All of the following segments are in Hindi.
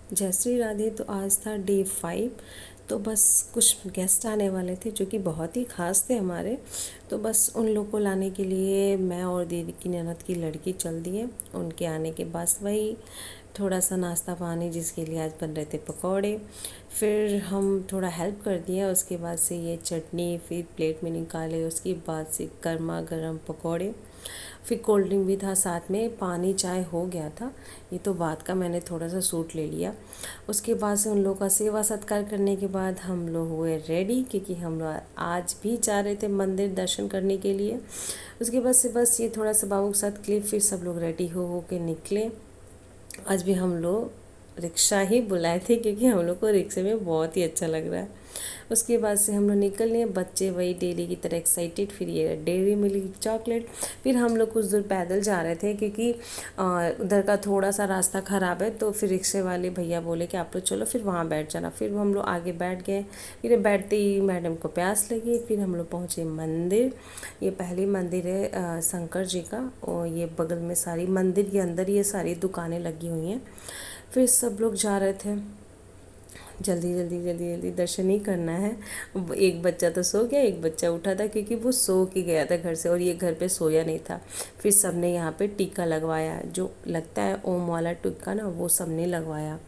जय श्री राधे। तो आज था डे 5। तो बस कुछ गेस्ट आने वाले थे जो कि बहुत ही ख़ास थे हमारे। तो बस उन लोग को लाने के लिए मैं और दीदी की ननद की लड़की चल दिए। उनके आने के बाद वही थोड़ा सा नाश्ता पानी, जिसके लिए आज बन रहे थे पकौड़े। फिर हम थोड़ा हेल्प कर दिया। उसके बाद से ये चटनी फिर प्लेट में निकाले। उसके बाद से गर्मा गर्म पकौड़े, फिर कोल्ड ड्रिंक भी था साथ में, पानी चाय हो गया था। ये तो बात का मैंने थोड़ा सा सूट ले लिया। उसके बाद से उन लोगों का सेवा सत्कार करने के बाद हम लोग हुए रेडी, क्योंकि हम लोग आज भी जा रहे थे मंदिर दर्शन करने के लिए। उसके बाद से बस ये थोड़ा सा बाबू के साथ क्लिप, फिर सब लोग रेडी हो के निकले। आज भी हम लोग रिक्शा ही बुलाए थे, क्योंकि हम लोग को रिक्शे में बहुत ही अच्छा लग रहा है। उसके बाद से हम लोग निकल लिए, बच्चे वही डेली की तरह एक्साइटेड। फिर ये डेयरी मिल्क चॉकलेट। फिर हम लोग कुछ दूर पैदल जा रहे थे, क्योंकि उधर का थोड़ा सा रास्ता ख़राब है। तो फिर रिक्शे वाले भैया बोले कि आप लोग चलो फिर वहाँ बैठ जाना। फिर हम लोग आगे बैठ गए। फिर बैठते ही मैडम को प्यास लगी। फिर हम लोग पहुँचे मंदिर। ये पहली मंदिर है शंकर जी का, और ये बगल में सारी मंदिर के अंदर ये सारी दुकानें लगी हुई हैं। फिर सब लोग जा रहे थे, जल्दी जल्दी जल्दी जल्दी दर्शन ही करना है। एक बच्चा तो सो गया, एक बच्चा उठा था, क्योंकि वो सो के गया था घर से, और ये घर पे सोया नहीं था। फिर सबने यहाँ पे टीका लगवाया, जो लगता है ओम वाला टीका ना, वो सबने लगवाया।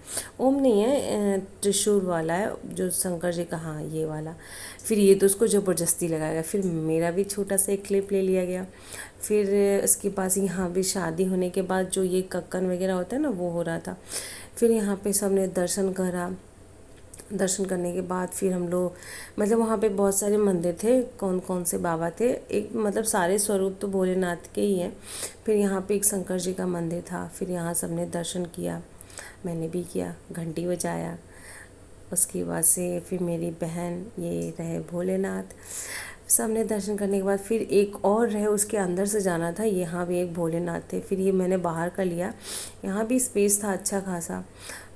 ओम नहीं है, त्रिशूल वाला है जो शंकर जी का, हाँ ये वाला। फिर ये तो उसको ज़बरदस्ती लगाया। फिर मेरा भी छोटा सा एक क्लिप ले लिया गया। फिर इसके पास यहाँ भी शादी होने के बाद जो ये कक्कन वगैरह होता है ना, वो हो रहा था। फिर यहाँ पे सबने दर्शन करा। दर्शन करने के बाद फिर हम लोग, मतलब वहाँ पे बहुत सारे मंदिर थे, कौन कौन से बाबा थे, एक मतलब सारे स्वरूप तो भोलेनाथ के ही हैं। फिर यहाँ पे एक शंकर जी का मंदिर था। फिर यहाँ सबने दर्शन किया, मैंने भी किया, घंटी बजाया। उसके बाद से फिर मेरी बहन, ये रहे भोलेनाथ। सबने दर्शन करने के बाद फिर एक और रहे, उसके अंदर से जाना था। यहाँ भी एक भोलेनाथ थे। फिर ये मैंने बाहर का लिया, यहाँ भी स्पेस था अच्छा खासा।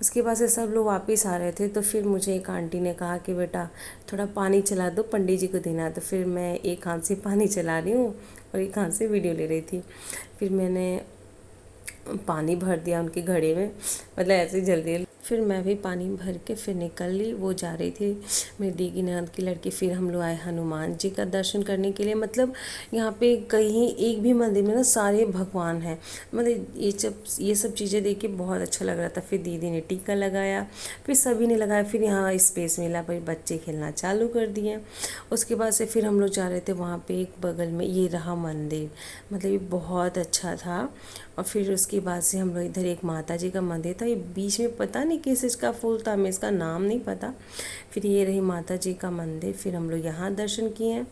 उसके बाद से सब लोग वापस आ रहे थे। तो फिर मुझे एक आंटी ने कहा कि बेटा थोड़ा पानी चला दो, पंडित जी को देना है। तो फिर मैं एक हाथ से पानी चला रही हूँ और एक हाथ से वीडियो ले रही थी। फिर मैंने पानी भर दिया उनके घड़े में, मतलब ऐसे ही जल्दी। फिर मैं भी पानी भर के फिर निकल ली। वो जा रही थी मेरी दी की ननद की लड़की। फिर हम लोग आए हनुमान जी का दर्शन करने के लिए। मतलब यहाँ पे कहीं एक भी मंदिर में ना सारे भगवान हैं। मतलब ये सब चीज़ें देख के बहुत अच्छा लग रहा था। फिर दीदी ने टीका लगाया, फिर सभी ने लगाया। फिर यहाँ स्पेस मिला, फिर बच्चे खेलना चालू कर दिए। उसके बाद से फिर हम लोग जा रहे थे वहाँ पे एक बगल में ये रहा मंदिर, मतलब ये बहुत अच्छा था। और फिर उसके बाद से हम लोग इधर एक माता जी का मंदिर था, ये बीच में पता नहीं किस इसका फूल था, हमें इसका नाम नहीं पता। फिर ये रही माता जी का मंदिर। फिर हम लोग यहाँ दर्शन किए हैं।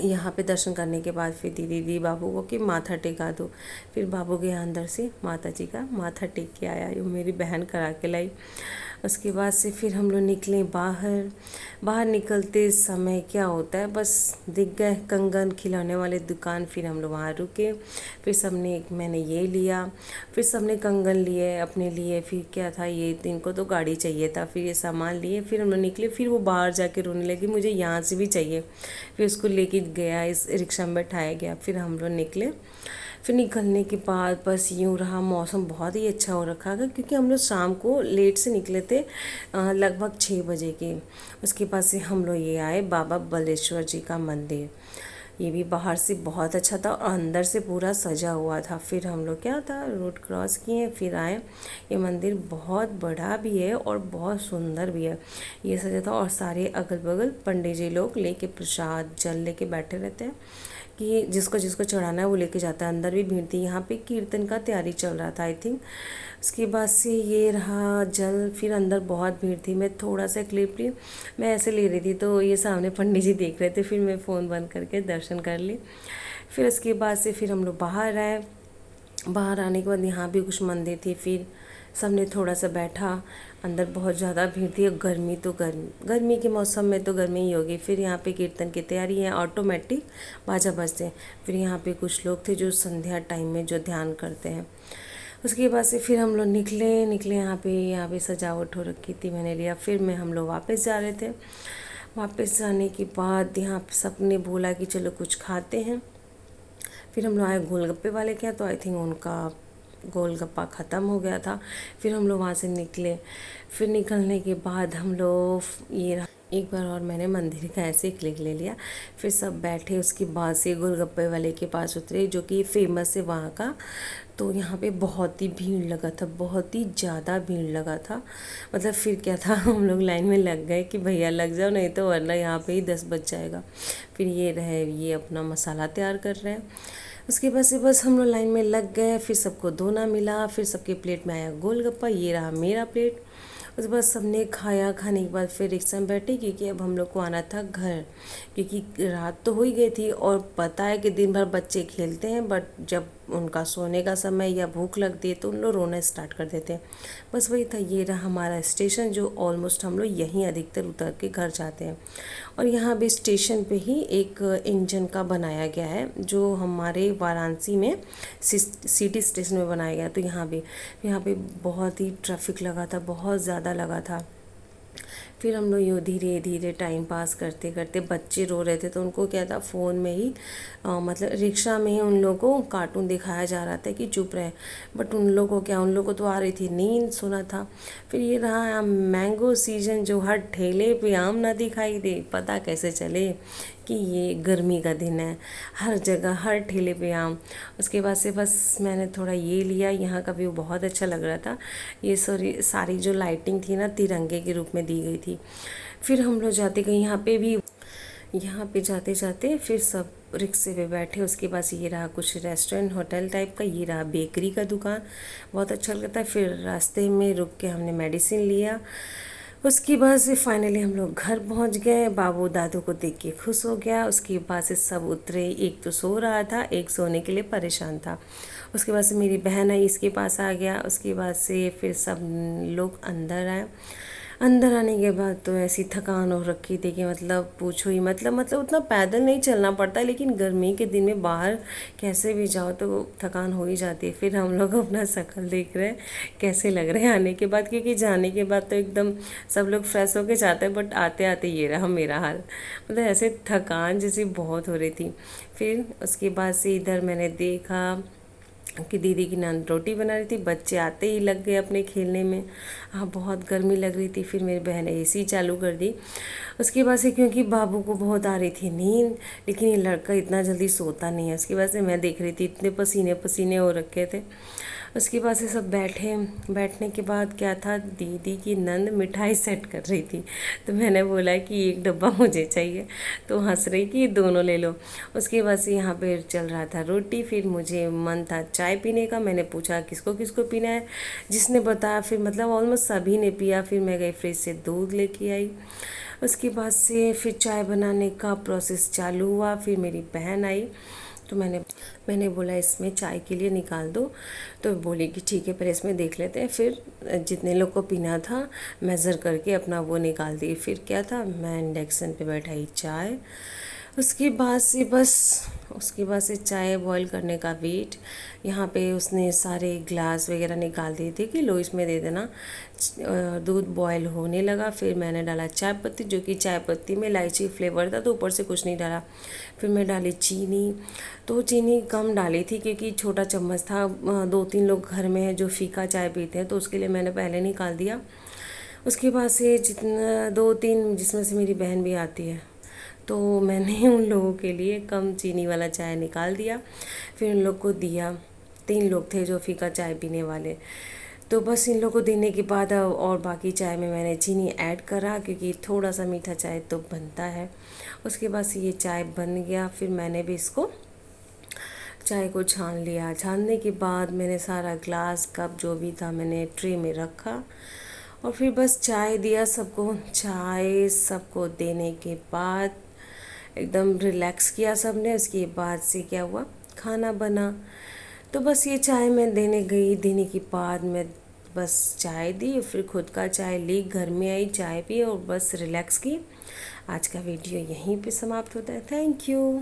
यहाँ पे दर्शन करने के बाद फिर दीदी बाबू को कि माथा टेका दो। फिर बाबू के यहाँ अंदर से माता जी का माथा टेक के आया, ये मेरी बहन करा के लाई। उसके बाद से फिर हम लोग निकले बाहर। बाहर निकलते समय क्या होता है, बस दिख गए कंगन खिलौने वाले दुकान। फिर हम लोग वहाँ रुके। फिर सबने, मैंने ये लिया, फिर सबने कंगन लिए अपने लिए। फिर क्या था, ये दिन को तो गाड़ी चाहिए था। फिर ये सामान लिए, फिर हम लोग निकले। फिर वो बाहर जाके रोने लगी, मुझे यहाँ से भी चाहिए। फिर उसको लेके गया, इस रिक्शा में बैठाया गया। फिर हम लोग निकले। फिर निकलने के बाद बस यूँ रहा, मौसम बहुत ही अच्छा हो रखा था, क्योंकि हम लोग शाम को लेट से निकले थे, लगभग 6 बजे के। उसके बाद से हम लोग ये आए बाबा बलेश्वर जी का मंदिर। ये भी बाहर से बहुत अच्छा था और अंदर से पूरा सजा हुआ था। फिर हम लोग क्या था, रोड क्रॉस किए, फिर आए। ये मंदिर बहुत बड़ा भी है और बहुत सुंदर भी है, ये सजा था। और सारे अगल बगल पंडित जी लोग लेके प्रसाद जल लेके बैठे रहते हैं, कि जिसको जिसको चढ़ाना है वो लेके जाता है। अंदर भी भीड़ थी, यहाँ पे कीर्तन का तैयारी चल रहा था आई थिंक। उसके बाद से ये रहा जल। फिर अंदर बहुत भीड़ थी, मैं थोड़ा सा क्लिप ली, मैं ऐसे ले रही थी तो ये सामने पंडित जी देख रहे थे। फिर मैं फ़ोन बंद करके दर्शन कर ली। फिर उसके बाद से फिर हम लोग बाहर आए। बाहर आने के बाद यहाँ भी कुछ मंदिर थी। फिर सबने थोड़ा सा बैठा। अंदर बहुत ज़्यादा भीड़ थी, और गर्मी तो गर्मी के मौसम में तो गर्मी ही होगी। फिर यहाँ पे कीर्तन की तैयारी है, ऑटोमेटिक बाजा बजते हैं। फिर यहाँ पे कुछ लोग थे जो संध्या टाइम में जो ध्यान करते हैं। उसके बाद से फिर हम लोग निकले यहाँ पे सजावट हो रखी थी, मैंने लिया। फिर हम लोग वापस जा रहे थे। वापस जाने के बाद यहाँ पे सबने बोला कि चलो कुछ खाते हैं। फिर हम लोग आए गोलगप्पे वाले के यहाँ, तो आई थिंक उनका गोलगप्पा ख़त्म हो गया था। फिर हम लोग वहाँ से निकले। फिर निकलने के बाद हम लोग एक बार और मैंने मंदिर का ऐसे ही क्लिक ले लिया। फिर सब बैठे, उसके बाद से गोलगप्पे वाले के पास उतरे जो कि फेमस है वहाँ का। तो यहाँ पे बहुत ही भीड़ लगा था, बहुत ही ज़्यादा भीड़ लगा था। मतलब फिर क्या था, हम लोग लाइन में लग गए कि भैया लग जाओ, नहीं तो वरना यहाँ पे ही 10 बज जाएगा। फिर ये अपना मसाला तैयार कर रहे हैं। उसके बाद से बस हम लोग लाइन में लग गए। फिर सबको दोना मिला, फिर सबके प्लेट में आया गोलगप्पा, ये रहा मेरा प्लेट। उसके बाद सबने खाया। खाने के बाद फिर रिक्शा में बैठे क्योंकि अब हम लोग को आना था घर, क्योंकि रात तो हो ही गई थी। और पता है कि दिन भर बच्चे खेलते हैं, बट जब उनका सोने का समय या भूख लगती है तो उन लोग रोना स्टार्ट कर देते हैं। बस वही था। ये रहा हमारा स्टेशन, जो ऑलमोस्ट हम लोग यहीं अधिकतर उतर के घर जाते हैं। और यहाँ भी स्टेशन पे ही एक इंजन का बनाया गया है, जो हमारे वाराणसी में सिटी स्टेशन में बनाया गया। तो यहाँ पे बहुत ही ट्रैफिक लगा था, बहुत ज़्यादा लगा था। फिर हम लोग यूँ धीरे धीरे टाइम पास करते करते, बच्चे रो रहे थे तो उनको क्या था, फ़ोन में ही मतलब रिक्शा में ही उन लोगों को कार्टून दिखाया जा रहा था कि चुप रहे। बट उन लोगों को क्या, उन लोगों को तो आ रही थी नींद, सोना था। फिर ये रहा मैंगो सीजन, जो हर ठेले पे आम ना दिखाई दे, पता कैसे चले कि ये गर्मी का दिन है। हर जगह हर ठेले पे आम। उसके बाद से बस मैंने थोड़ा ये लिया। यहाँ का व्यू बहुत अच्छा लग रहा था। ये सारी जो लाइटिंग थी ना, तिरंगे के रूप में दी गई थी। फिर हम लोग जाते गए यहाँ पे जाते जाते फिर सब रिक्शे पे बैठे। उसके पास ये रहा कुछ रेस्टोरेंट होटल टाइप का, ये रहा बेकरी का दुकान, बहुत अच्छा लगता है। फिर रास्ते में रुक के हमने मेडिसिन लिया। उसके बाद से फाइनली हम लोग घर पहुंच गए। बाबू दादू को देख के खुश हो गया। उसके बाद से सब उतरे। एक तो सो रहा था, एक सोने के लिए परेशान था। उसके बाद से मेरी बहन आई, इसके पास आ गया। उसके बाद से फिर सब लोग अंदर आए। अंदर आने के बाद तो ऐसी थकान हो रखी थी कि मतलब पूछो ही, मतलब उतना पैदल नहीं चलना पड़ता, लेकिन गर्मी के दिन में बाहर कैसे भी जाओ तो थकान हो ही जाती है। फिर हम लोग अपना शक्ल देख रहे हैं कैसे लग रहे हैं आने के बाद, क्योंकि जाने के बाद तो एकदम सब लोग फ्रेश होके जाते हैं, बट आते आते ये रहा मेरा हाल। मतलब ऐसे थकान जैसी बहुत हो रही थी। फिर उसके बाद से इधर मैंने देखा कि दीदी की नंद रोटी बना रही थी। बच्चे आते ही लग गए अपने खेलने में। हाँ, बहुत गर्मी लग रही थी। फिर मेरी बहन ने एसी चालू कर दी। उसके बाद से क्योंकि बाबू को बहुत आ रही थी नींद, लेकिन ये लड़का इतना जल्दी सोता नहीं है। उसके बाद से मैं देख रही थी, इतने पसीने पसीने हो रखे थे। उसके बाद से सब बैठे। बैठने के बाद क्या था, दीदी की नंद मिठाई सेट कर रही थी। तो मैंने बोला कि एक डब्बा मुझे चाहिए, तो हंस रही कि दोनों ले लो। उसके बाद से यहाँ पे चल रहा था रोटी। फिर मुझे मन था चाय पीने का। मैंने पूछा किसको किसको पीना है, जिसने बताया फिर मतलब ऑलमोस्ट सभी ने पिया। फिर मैं गई फ्रिज से दूध लेके आई। उसके बाद से फिर चाय बनाने का प्रोसेस चालू हुआ। फिर मेरी बहन आई तो मैंने बोला इसमें चाय के लिए निकाल दो। तो बोली कि ठीक है, पहले इसमें देख लेते हैं। फिर जितने लोग को पीना था मेज़र करके अपना वो निकाल दी। फिर क्या था, मैं इंडक्शन पे बैठाई चाय। उसके बाद से चाय बॉईल करने का वेट। यहाँ पे उसने सारे ग्लास वगैरह निकाल दिए थे कि लो इसमें दे देना। दूध बॉईल होने लगा। फिर मैंने डाला चाय पत्ती, जो कि चाय पत्ती में इलायची फ्लेवर था, तो ऊपर से कुछ नहीं डाला। फिर मैं डाली चीनी। तो चीनी कम डाली थी क्योंकि छोटा चम्मच था। 2-3 लोग घर में हैं जो फीका चाय पीते हैं, तो उसके लिए मैंने पहले निकाल दिया। उसके बाद से जितना 2-3, जिसमें से मेरी बहन भी आती है, तो मैंने उन लोगों के लिए कम चीनी वाला चाय निकाल दिया। फिर उन लोग को दिया। 3 लोग थे जो फीका चाय पीने वाले। तो बस इन लोगों को देने के बाद और बाकी चाय में मैंने चीनी ऐड करा, क्योंकि थोड़ा सा मीठा चाय तो बनता है। उसके बाद से ये चाय बन गया। फिर मैंने भी इसको चाय को छान लिया। छानने के बाद मैंने सारा ग्लास कप जो भी था मैंने ट्रे में रखा, और फिर बस चाय दिया सबको। चाय सबको देने के बाद एकदम रिलैक्स किया सबने। उसके बाद से क्या हुआ, खाना बना। तो बस ये चाय मैं देने गई, देने के बाद मैं बस चाय दी, फिर खुद का चाय ली, घर में आई, चाय पी और बस रिलैक्स की। आज का वीडियो यहीं पे समाप्त होता है। Thank you.